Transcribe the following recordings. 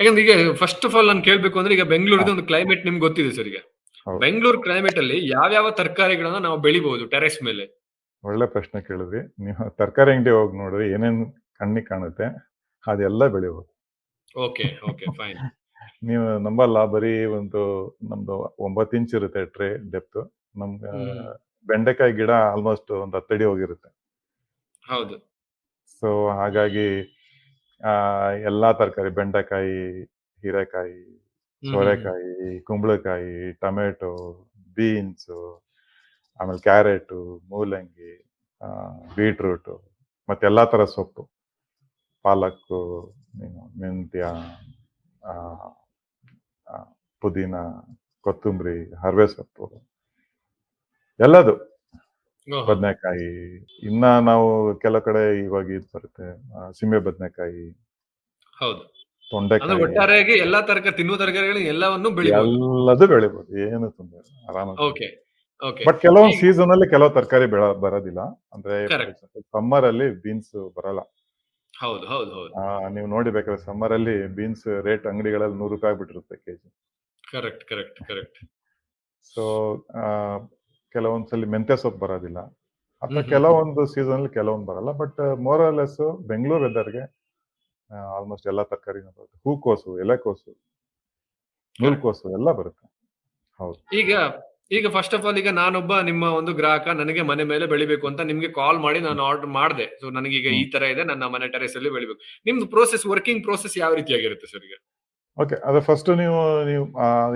ಯಾಕಂದ್ರೆ ಈಗ first of all ನಾನು ಕೇಳ್ಬೇಕು ಅಂದ್ರೆ ಈಗ ಹಾ, ಬೆಂಗಳೂರಿನ ಒಂದು ಕ್ಲೈಮೇಟ್ ನಿಮ್ಗೆ ಗೊತ್ತಿದೆ ಸರ್ ಈಗ. ಹೌದು. ಬೆಂಗಳೂರು ಕ್ಲೈಮೇಟ್ ಅಲ್ಲಿ ಯಾವ್ಯಾವ ತರಕಾರಿಗಳನ್ನ ನಾವು ಬೆಳಿಬಹುದು ಟೆರೆಸ್ ಮೇಲೆ? ಒಳ್ಳೆ ಪ್ರಶ್ನೆ ಕೇಳಿದ್ರಿ. ನೀವು ತರಕಾರಿ ಅಂಗಡಿ ಹೋಗಿ ನೋಡ್ರಿ ಏನೇನು ಕಣ್ಣಿಗೆ ಕಾಣುತ್ತೆ ಅದೆಲ್ಲ ಬೆಳಿಬೋದು. Okay, okay fine. ನೀವು ನಂಬಲ್ಲ, ಬರೀ ಒಂದು ನಮ್ದು 9 ಇಂಚ್ ಇರುತ್ತೆ ಟ್ರೇ ಡೆಪ್ತ್. ನಮ್ಗೆ ಹ್ಮ್. ಬೆಂಡೆಕಾಯಿ ಗಿಡ ಆಲ್ಮೋಸ್ಟ್ ಒಂದು 10 ಅಡಿ ಹೋಗಿರುತ್ತೆ. ಹೌದು. ಸೊ ಹಾಗಾಗಿ ಎಲ್ಲಾ ತರಕಾರಿ, ಬೆಂಡೆಕಾಯಿ, ಹೀರೆಕಾಯಿ, ಹ್ಮ್. ಸೋರೆಕಾಯಿ, ಕುಂಬಳಕಾಯಿ, ಟೊಮೆಟೊ, ಬೀನ್ಸು, ಆಮೇಲೆ ಕ್ಯಾರೆಟು, ಮೂಲಂಗಿ, ಬೀಟ್ರೂಟು, ಮತ್ತೆ ಎಲ್ಲಾ ತರ ಸೊಪ್ಪು, ಪಾಲಕ್ಕು, ಮೆಂತ್ಯ, ಆ, ಆ, ಪುದೀನ, ಕೊತ್ತಂಬರಿ, ಹರವೆ ಸೊಪ್ಪು, ಎಲ್ಲದು, ಓಹೋ. ಬದನೆಕಾಯಿ. ಇನ್ನ ನಾವು ಕೆಲವು ಕಡೆ ಇವಾಗ ಇದು ಬರುತ್ತೆ, ಸೀಮೆ ಬದನೆಕಾಯಿ, ಹೌದು. ಅಂದ್ರೆ ತೊಂಡೆಕಾಯಿ, ಒಟ್ಟಾರೆಯಾಗಿ ಎಲ್ಲಾ ತಿನ್ನುವ ತರಕಾರಿಗಳು ಎಲ್ಲವನ್ನು ಬೆಳಿಬಹುದು. ಎಲ್ಲದು ಬೆಳಿಬೋದು, ಏನು ತೊಂದರೆ ಇಲ್ಲ, ಆರಾಮಾಗಿ ಓಕೆ, ಬೆಳಿಬೋದು. ಓಕೆ. ಬಟ್ ಕೆಲವೊಂದು ಈಗ ಸೀಸನ್ ಅಲ್ಲಿ ಕೆಲವು ತರಕಾರಿ ಬರೋದಿಲ್ಲ. ಅಂದ್ರೆ ಫಾರ್ ಕರೆಕ್ಟ್. ಎಕ್ಸಾಂಪಲ್ ಸಮ್ಮರ್ ಅಲ್ಲಿ ಬೀನ್ಸ್ ಬರಲ್ಲ. ಹೌದು, ಹೌದು, ಹೌದು. ನೀವು ನೋಡಿ ಬೇಕಾದ್ರೆ ಸಮ್ಮರ್ ಅಲ್ಲಿ ಬೀನ್ಸ್ ರೇಟ್ ಅಂಗಡಿಗಳಲ್ಲಿ ₹100 ಬಿಟ್ಟಿರುತ್ತೆ kg. Correct, correct, correct. So ಕೆಲವೊಂದ್ಸಲಿ ಮೆಂತ್ಯ ಸೊಪ್ಪು ಬರೋದಿಲ್ಲ. ಅಥವಾ ಹ್ಮ್. ಕೆಲವೊಂದು ಸೀಸನ್ ಅಲ್ಲಿ ಕೆಲವೊಂದು ಬರಲ್ಲ. But more or less Bengaluru ವೆದರ್ಗೆ ಆಲ್ಮೋಸ್ಟ್ ಎಲ್ಲಾ ತರಕಾರಿನೂ ಬರುತ್ತೆ. ಹೂಕೋಸು, ಎಲೆಕೋಸು, ಕರೆಕ್ಟ್. ನೂಲ್ಕೋಸು ಎಲ್ಲ ಬರುತ್ತೆ. ಹೌದು. ಈಗ ಈಗ ಫಸ್ಟ್ ಆಫ್ ಆಲ್ ಈಗ ನಾನೊಬ್ಬ ನಿಮ್ಮ ಒಂದು ಗ್ರಾಹಕ ನನಗೆ ಮನೆ ಮೇಲೆ ಬೆಳಿಬೇಕು ಅಂತ ನಿಮ್ಗೆ ಕಾಲ್ ಮಾಡಿ ನಾನು ಆರ್ಡರ್ ಮಾಡ್ದೆ. ಸೊ ನನಗೀಗ ಈ ಹ್ಮ್. ತರ ಇದೆ ನನ್ನ ಮನೆ ಟೆರೇಸ್ ಅಲ್ಲಿ ಬೆಳಿಬೇಕು. ನಿಮ್ದು ಪ್ರೋಸೆಸ್ ವರ್ಕಿಂಗ್ ಪ್ರೋಸೆಸ್ ಯಾವ ರೀತಿಯಾಗಿರುತ್ತೆ ಸರ್ ಈಗ? ಓಕೆ. ಅದು ಫಸ್ಟ್ ನೀವು ನೀವು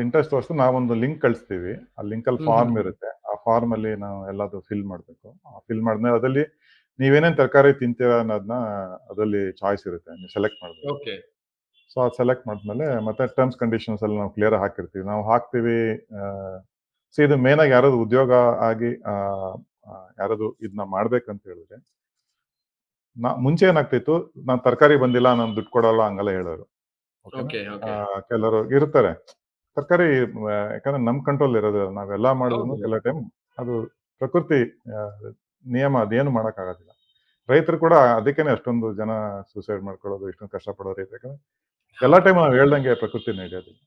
ಇಂಟ್ರೆಸ್ಟ್ ತೋರಿಸಿ ನಾವೊಂದು ಲಿಂಕ್ ಕಳಿಸ್ತೀವಿ. ಆ ಲಿಂಕಲ್ಲಿ ಫಾರ್ಮ್ ಹ್ಮ್. ಇರುತ್ತೆ. ಆ ಫಾರ್ಮ್ ಅಲ್ಲಿ ನಾವು ಎಲ್ಲದು ಫಿಲ್ ಮಾಡಬೇಕು. ಫಿಲ್ ಮಾಡಿದ್ಮೇಲೆ ಅದಲ್ಲಿ ನೀವೇನೇನು ತರಕಾರಿ ತಿಂತೀರಾ ಅನ್ನೋದನ್ನ ಅದರಲ್ಲಿ ಚಾಯ್ಸ್ ಇರುತ್ತೆ. ನೀವು ಸೆಲೆಕ್ಟ್ ಮಾಡಬೇಕು. ಓಕೆ. ಸೊ ಅದು ಸೆಲೆಕ್ಟ್ ಮಾಡಿದ್ಮೇಲೆ ಮತ್ತೆ ಟರ್ಮ್ಸ್ ಕಂಡೀಷನ್ಸ್ ಅಲ್ಲಿ ನಾವು ಕ್ಲಿಯರ್ ಹಾಕಿರ್ತೀವಿ. ನಾವು ಹಾಕ್ತೀವಿ. ಸೊ ಇದು ಮೇನ್ ಆಗಿ ಯಾರಾದ್ರು ಉದ್ಯೋಗ ಆಗಿ ಯಾರಾದ್ರು ಇದನ್ನ ಮಾಡ್ಬೇಕಂತ ಹೇಳಿದ್ರೆ, ಮುಂಚೆ ಏನಾಗ್ತಿತ್ತು, ನಾನು ತರಕಾರಿ ಬಂದಿಲ್ಲ, ನಾನು ದುಡ್ಡು ಕೊಡಲ್ಲ, ಹಂಗೆಲ್ಲ ಹೇಳೋರು. ಓಕೆನಾ. Okay, okay. ಕೆಲವರು ಇರ್ತಾರೆ ತರಕಾರಿ, ಯಾಕಂದ್ರೆ ನಮ್ ಕಂಟ್ರೋಲ್ ಇರೋದಿಲ್ಲ. ನಾವೆಲ್ಲ ಮಾಡಿದ್ರು ಹೌದು. ಕೆಲವು ಟೈಮ್ ಅದು ಪ್ರಕೃತಿ ಆ, ನಿಯಮ, ಅದೇನು ಮಾಡೋಕ್ಕಾಗೋದಿಲ್ಲ. ರೈತರು ಕೂಡ ಅದಕ್ಕೇನೆ ಅಷ್ಟೊಂದು ಜನ ಸೂಸೈಡ್ ಮಾಡ್ಕೊಳ್ಳೋದು, ಇಷ್ಟೊಂದು ಕಷ್ಟಪಡೋರು ರೈತರು. ಯಾಕಂದ್ರೆ ಎಲ್ಲ ಹೌದು. ಟೈಮ್ ನಾವು ಹೇಳ್ದಂಗೆ ಪ್ರಕೃತಿ ನಡೆಯೋದಿಲ್ಲ.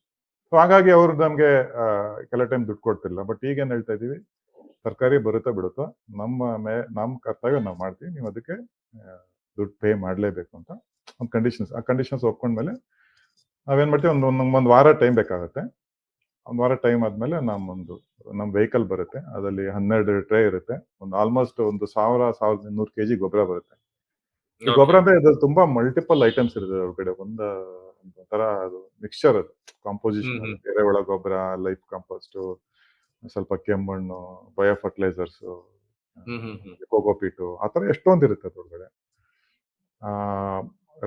ಸೊ ಹಾಗಾಗಿ ಅವ್ರು ನಮ್ಗೆ ಕೆಲವು ಟೈಮ್ ದುಡ್ಡು ಕೊಡ್ತಿಲ್ಲ. ಬಟ್ ಈಗೇನ್ ಹೇಳ್ತಾ ಇದೀವಿ, ತರಕಾರಿ ಬರುತ್ತೋ ಬಿಡುತ್ತೋ, ನಮ್ಮ ಕರ್ತವ್ಯ ನಾವು ಮಾಡ್ತೀವಿ, ನೀವು ಅದಕ್ಕೆ ದುಡ್ಡು ಪೇ ಮಾಡಲೇಬೇಕು ಅಂತ ಒಂದು ಕಂಡೀಷನ್ಸ್. ಆ ಕಂಡೀಷನ್ಸ್ ಒಪ್ಕೊಂಡ್ಮೇಲೆ ನಾವೇನ್ ಮಾಡ್ತೀವಿ, ಒಂದು ವಾರ ಟೈಮ್ ಬೇಕಾಗುತ್ತೆ. ಒಂದು ವಾರ ಟೈಮ್ ಆದ್ಮೇಲೆ ನಮ್ಮ ವೆಹಿಕಲ್ ಬರುತ್ತೆ. ಅದರಲ್ಲಿ 12 ಟ್ರೇ ಇರುತ್ತೆ. ಒಂದು ಆಲ್ಮೋಸ್ಟ್ ಒಂದು 1000-1200 ಕೆಜಿ ಗೊಬ್ಬರ ಬರುತ್ತೆ. ಈ ಓಕೆ. ಗೊಬ್ಬರ ಅಂದ್ರೆ ಇದ್ರಲ್ಲಿ ತುಂಬಾ ಮಲ್ಟಿಪಲ್ ಐಟಮ್ಸ್ ಇರುತ್ತೆ ಒಳಗಡೆ. ಒಂಥರ ಅದು ಮಿಕ್ಸ್ಚರ್, ಅದು ಕಾಂಪೋಸಿಷನ್, ಅದು ಹ್ಮ್. ಎರೆಹುಳ ಗೊಬ್ಬರ, ಲೈಫ್ ಕಾಂಪೋಸ್ಟ್, ಸ್ವಲ್ಪ ಕೆಮ್ಮಣ್ಣು, ಬಯೋ ಫರ್ಟಿಲೈಸರ್ಸ್, ಹ್ಮ್. ಕೋಕೋಪೀಟು, ಆ ಥರ ಎಷ್ಟೊಂದಿರುತ್ತೆ ಅದ್ರೊಳಗಡೆ. ಆ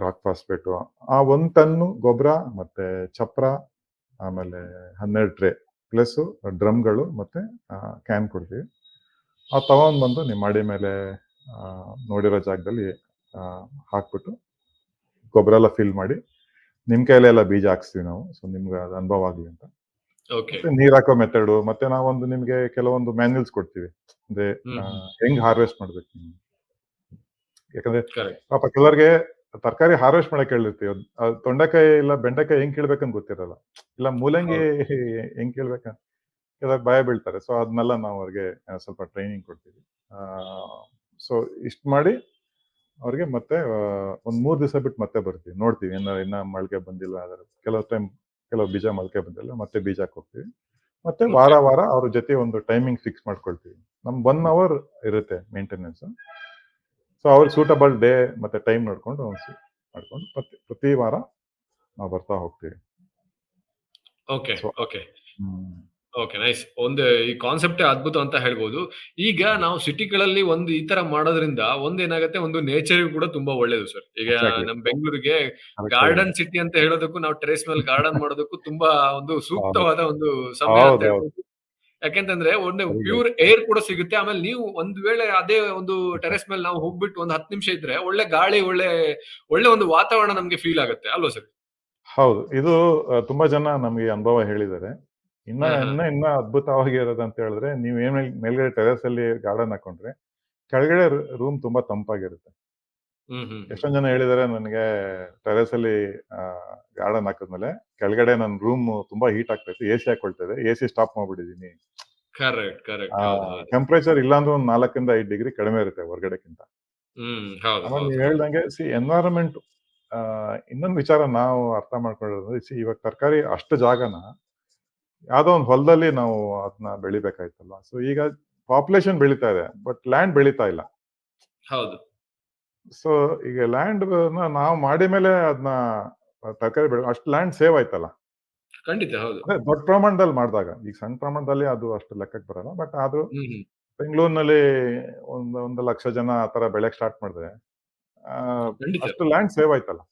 ರಾಕ್ ಫಾಸ್ಫೇಟು, ಆ 1 ಟನ್ನು ಗೊಬ್ಬರ ಮತ್ತೆ ಚಪ್ರ, ಆಮೇಲೆ 12 ಟ್ರೇ ಪ್ಲಸ್ ಡ್ರಮ್ಗಳು ಮತ್ತೆ ಕ್ಯಾನ್ ಕೊಡ್ತೀವಿ. ತಗೊಂಡ್ಬಂದು ನಿಮ್ಮ ಮಾಡಿ ಮೇಲೆ ನೋಡಿರೋ ಜಾಗದಲ್ಲಿ ಹಾಕ್ಬಿಟ್ಟು ಗೊಬ್ಬರ ಎಲ್ಲ ಫಿಲ್ ಮಾಡಿ ನಿಮ್ಮ ಕೈಲೆಲ್ಲ ಬೀಜ ಹಾಕ್ಸ್ತೀವಿ ನಾವು. ಸೊ ನಿಮ್ಗೆ ಅದು ಅನುಭವ ಆಗಲಿ ಅಂತ. ಓಕೆ. ಮತ್ತೆ ನೀರ್ ಹಾಕೋ ಮೆಥಡು, ಮತ್ತೆ ನಾವೊಂದು ನಿಮ್ಗೆ ಕೆಲವೊಂದು ಮ್ಯಾನ್ಯಲ್ಸ್ ಕೊಡ್ತೀವಿ. ಅಂದ್ರೆ ಹ್ಮ್. ಹೆಂಗ್ ಹಾರ್ವೆಸ್ಟ್ ಮಾಡ್ಬೇಕು ನೀವು. ಯಾಕಂದ್ರೆ ಕರೆಕ್ಟ್. ಪಾಪ ಕೆಲವರಿಗೆ ತರಕಾರಿ ಹಾರ್ವೆಸ್ಟ್ ಮಾಡಕ್ ಹೇಳಿರ್ತೀವಿ. ತೊಂಡೆಕಾಯಿ ಇಲ್ಲ ಬೆಂಡೆಕಾಯಿ ಹೆಂಗ್ ಕೀಳ್ಬೇಕಂತ ಗೊತ್ತಿರಲ್ಲ. ಇಲ್ಲ ಮೂಲಂಗಿ ಹೌದು. ಹೆಂಗ್ ಕೀಳ್ಬೇಕಂತ ಕೆಲವ್ರು ಭಯ ಬೀಳ್ತಾರೆ. ಸೊ ಅದನ್ನೆಲ್ಲ ನಾವು ಅವ್ರಿಗೆ ಸ್ವಲ್ಪ ಟ್ರೈನಿಂಗ್ ಕೊಡ್ತೀವಿ. ಸೊ ಇಷ್ಟು ಮಾಡಿ ಅವ್ರಿಗೆ ಮತ್ತೆ ಒಂದ್ 3 ದಿವಸ ಬಿಟ್ಟು ಮತ್ತೆ ಬರ್ತೀವಿ, ನೋಡ್ತೀವಿ ಇನ್ನ ಮೊಳಕೆ ಬಂದಿಲ್ಲ. ಕೆಲವು ಟೈಮ್ ಕೆಲವು ಬೀಜ ಮೊಳಕೆ ಬಂದಿಲ್ಲ, ಮತ್ತೆ ಬೀಜ ಹೋಗ್ತೀವಿ. ಮತ್ತೆ ವಾರ ಓಕೆ. ವಾರ ಅವ್ರ ಜೊತೆ ಒಂದು ಟೈಮಿಂಗ್ ಫಿಕ್ಸ್ ಮಾಡ್ಕೊಳ್ತೀವಿ. ನಮ್ಗೆ 1 ಅವರ್ ಇರುತ್ತೆ ಮೇಂಟೆನೆನ್ಸ್. ಸೊ ಅವ್ರಿಗೆ ಸೂಟಬಲ್ ಡೇ ಮತ್ತೆ ಟೈಮ್ ನೋಡ್ಕೊಂಡು ಮಾಡ್ಕೊಂಡು ಪ್ರತಿ ವಾರ ನಾವು ಬರ್ತಾ ಹೋಗ್ತೀವಿ. Okay, so okay. Hmm. Okay, nice. ಒಂದು ಈ ಕಾನ್ಸೆಪ್ಟೇ ಅದ್ಭುತ ಅಂತ ಹೇಳ್ಬೋದು. ಈಗ ನಾವು ಸಿಟಿಗಳಲ್ಲಿ ಒಂದು ಈ ತರ ಮಾಡೋದ್ರಿಂದ ಒಂದೇನಾಗತ್ತೆ, ಒಂದು ನೇಚರ್‌ಗೂ ಕೂಡ ತುಂಬಾ ಒಳ್ಳೇದು ಸರ್. ಈಗ ಎಕ್ಸಾಕ್ಟ್ಲಿ. ನಮ್ ಬೆಂಗಳೂರಿಗೆ ಕರೆಕ್ಟ್ ಆಗಿ ಗಾರ್ಡನ್ ಹೇಳಿದ್ರಿ. ಸಿಟಿ ಅಂತ ಹೇಳೋದಕ್ಕೂ, ನಾವು ಟೆರೇಸ್ ಮೇಲೆ ಗಾರ್ಡನ್ ಮಾಡೋದಕ್ಕೂ ತುಂಬಾ ಒಂದು ಹೌದು, ಸೂಕ್ತವಾದ ಒಂದು ಸಮಯ ಅಂತ ಹೌದು. ಹೇಳ್ಬೋದು. ಯಾಕೆಂತಂದ್ರೆ ಒಂದು ಸರಿ ಪ್ಯೂರ್ ಹೇಳಿದ್ರಿ. ಏರ್ ಕೂಡ ಸಿಗುತ್ತೆ. ಆಮೇಲೆ ನೀವು ಒಂದ್ ವೇಳೆ ಅದೇ ಒಂದು ಟೆರೇಸ್ ಮೇಲೆ ನಾವು ಹೋಗ್ಬಿಟ್ಟು ಒಂದು 10 ನಿಮಿಷ ಇದ್ರೆ ಒಳ್ಳೆ ಗಾಳಿ, ಒಳ್ಳೆ ಒಳ್ಳೆ ಒಂದು ವಾತಾವರಣ ನಮ್ಗೆ ಫೀಲ್ ಆಗುತ್ತೆ ಅಲ್ವಾ ಸರ್? ಹೌದು. ಇದು ತುಂಬಾ ಜನ ನಮ್ಗೆ ಅನುಭವ ಹೇಳಿದ್ದಾರೆ. ಇನ್ನ ಹಾ, ಹಾ. ಇನ್ನ ಇನ್ನ ಅದ್ಭುತವಾಗಿ ಇರೋದಂತ ಹೇಳಿದ್ರೆ, ನೀವು ಮೇಲ್ಗಡೆ ಟೆರೇಸ್ ಅಲ್ಲಿ ಗಾರ್ಡನ್ ಹಾಕೊಂಡ್ರೆ ಕೆಳಗಡೆ ರೂಮ್ ತುಂಬಾ ತಂಪಾಗಿರುತ್ತೆ. ಹ್ಮ್, ಹ್ಮ್, ಹ್ಮ್. ಎಷ್ಟೊಂದ್ ಜನ ಹೇಳಿದಾರೆ ನನಗೆ ಟೆರೇಸ್ ಅಲ್ಲಿ ಗಾರ್ಡನ್ ಹಾಕಿದ್ಮೇಲೆ ಕೆಳಗಡೆ ನನ್ನ ರೂಮ್ ತುಂಬಾ ಹೀಟ್ ಆಗ್ತೈತೆ, ಎಸಿ ಹಾಕೊಳ್ತಾ ಇದೆ, ಎಸಿ ಸ್ಟಾಪ್ ಮಾಡ್ಬಿಟ್ಟಿದೀನಿ. Correct, correct. ಹೌದು, ಹೌದು. ಟೆಂಪರೇಚರ್ ಇಲ್ಲ ಅಂದ್ರೆ ಒಂದು 4 ಇಂದ 5 ಡಿಗ್ರಿ ಕಡಿಮೆ ಇರುತ್ತೆ ಹೊರಗಡೆಕ್ಕಿಂತ. ಹ್ಮ್. ಹೌದು, ಆಮೇಲೆ ಹೌದು, ನೀವು ಹೌದು. ಹೇಳ್ದಂಗೆ ಎನ್ವೈರನ್ಮೆಂಟ್ ಇನ್ನೊಂದು ವಿಚಾರ ನಾವು ಅರ್ಥ ಮಾಡ್ಕೊಂಡಿರೋದು, ಇವಾಗ ತರಕಾರಿ ಅಷ್ಟು ಜಾಗನ ಯಾವ್ದೋ ಒಂದು ಹೊಲದಲ್ಲಿ ನಾವು ಅದನ್ನ ಬೆಳಿಬೇಕಾಯ್ತಲ್ವಾ. ಸೊ ಈಗ ಪಾಪ್ಯುಲೇಷನ್ ಬೆಳೀತಾ ಇದೆ, ಬಟ್ ಲ್ಯಾಂಡ್ ಬೆಳೀತಾ ಇಲ್ಲ. ಹೌದು. ಸೊ ಈಗ ಲ್ಯಾಂಡ್ ನಾವು ಮಾಡಿ ಮೇಲೆ ಅದನ್ನ ತರಕಾರಿ ಬೆಳೆ ಅಷ್ಟು ಲ್ಯಾಂಡ್ ಸೇವ್ ಆಯ್ತಲ್ಲ. ಖಂಡಿತ. ಹೌದು. ಅದೇ ದೊಡ್ಡ ಪ್ರಮಾಣದಲ್ಲಿ ಮಾಡಿದಾಗ, ಈಗ ಸಣ್ಣ ಪ್ರಮಾಣದಲ್ಲಿ ಅದು ಅಷ್ಟು ಲೆಕ್ಕಕ್ಕೆ ಬರಲ್ಲ. ಬಟ್ ಆದ್ರೂ ಹ್ಮ್, ಹ್ಮ್. ಬೆಂಗಳೂರಿನಲ್ಲಿ ಒಂದು 1 ಲಕ್ಷ ಜನ ಆ ತರ ಬೆಳೆಯಕ್ ಸ್ಟಾರ್ಟ್ ಮಾಡಿದ್ರೆ ಆ, ಖಂಡಿತ. ಅಷ್ಟು ಲ್ಯಾಂಡ್ ಸೇವ್ ಆಯ್ತಲ್ಲ.